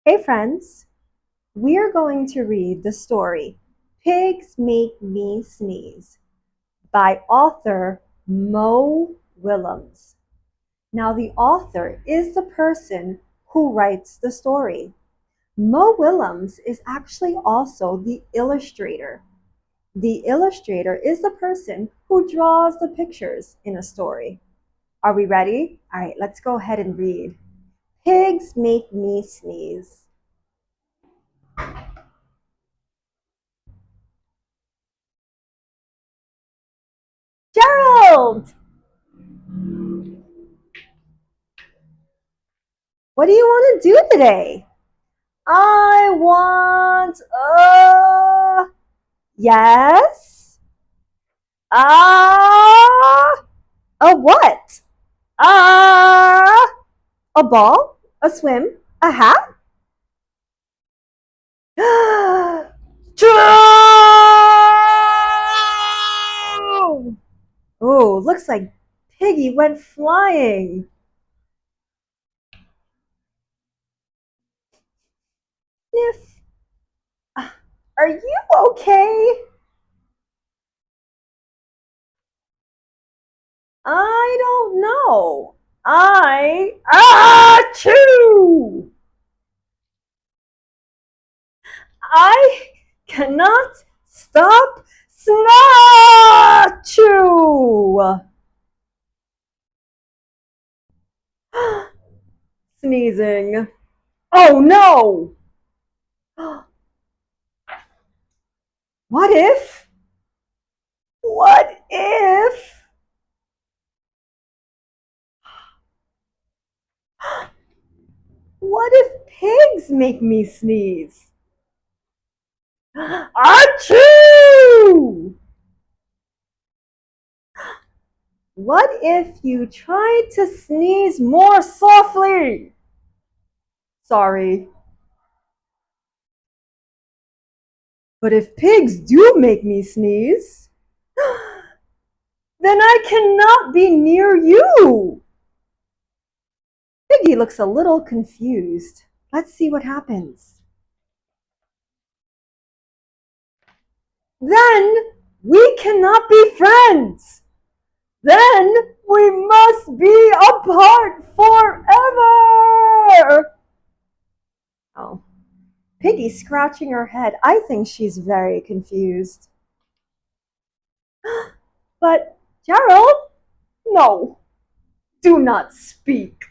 Hey friends, we're going to read the story Pigs Make Me Sneeze by author Mo Willems. Now, the author is the person who writes the story. Mo Willems is actually also the illustrator. The illustrator is the person who draws the pictures in a story. Are we ready? All right, let's go ahead and read. Pigs Make Me Sneeze. Gerald! What do you want to do today? I want yes. A what? Uh a ball, a swim, a hat? True! Oh, looks like Piggy went flying. Sniff. Are you okay? I don't know. Achoo! I cannot stop snatchoo! Sneezing. Oh no! What if? What if? What if pigs make me sneeze? Achoo! What if you try to sneeze more softly? Sorry. But if pigs do make me sneeze, then I cannot be near you. Piggy looks a little confused. Let's see what happens. Then we cannot be friends. Then we must be apart forever. Oh, Piggy's scratching her head. I think she's very confused. But, Gerald, no, do not speak.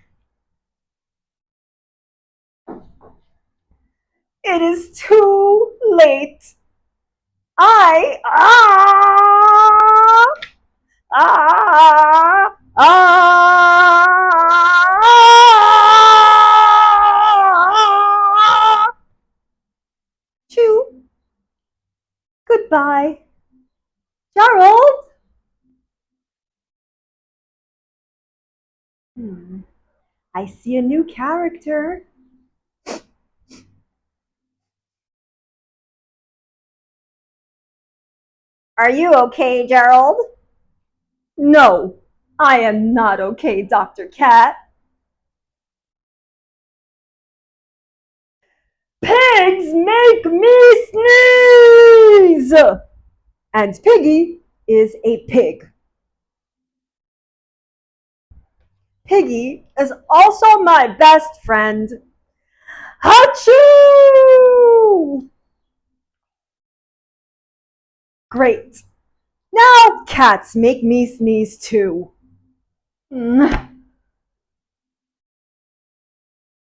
It is too late. I ah Choo. Goodbye, Gerald. I see a new character. Are you okay, Gerald? No, I am not okay, Dr. Cat. Pigs make me sneeze! And Piggy is a pig. Piggy is also my best friend. Achoo! Great. Now cats make me sneeze too.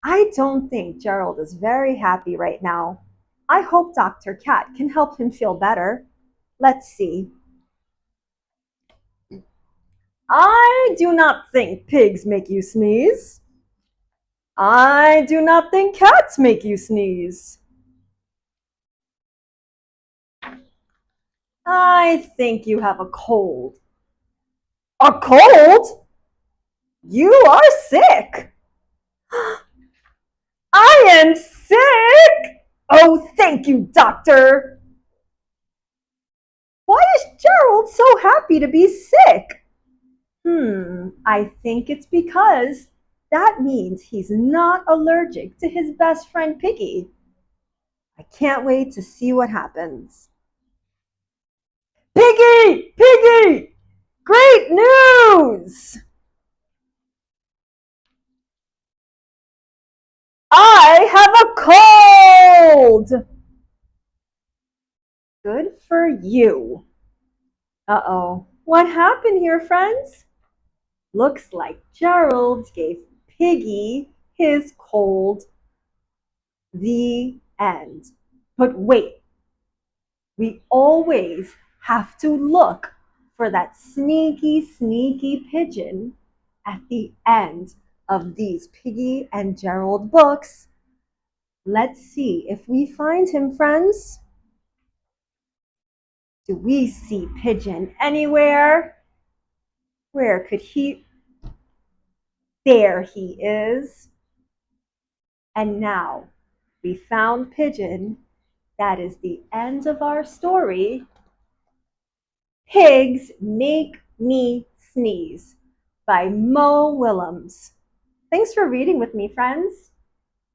I don't think Gerald is very happy right now. I hope Dr. Cat can help him feel better. Let's see. I do not think pigs make you sneeze. I do not think cats make you sneeze. I think you have a cold. A cold? You are sick. I am sick! Oh, thank you, doctor. Why is Gerald so happy to be sick? I think it's because That means he's not allergic to his best friend Piggy. I can't wait to see what happens. Piggy! Piggy! Great news! I have a cold! Good for you. Uh-oh. What happened here, friends? Looks like Gerald gave Piggy his cold. The end. But wait, we always have to look for that sneaky, sneaky pigeon at the end of these Piggy and Gerald books. Let's see if we find him, friends. Do we see Pigeon anywhere? Where could he? There he is. And now we found Pigeon. That is the end of our story. Pigs Make Me Sneeze by Mo Willems. Thanks for reading with me, friends.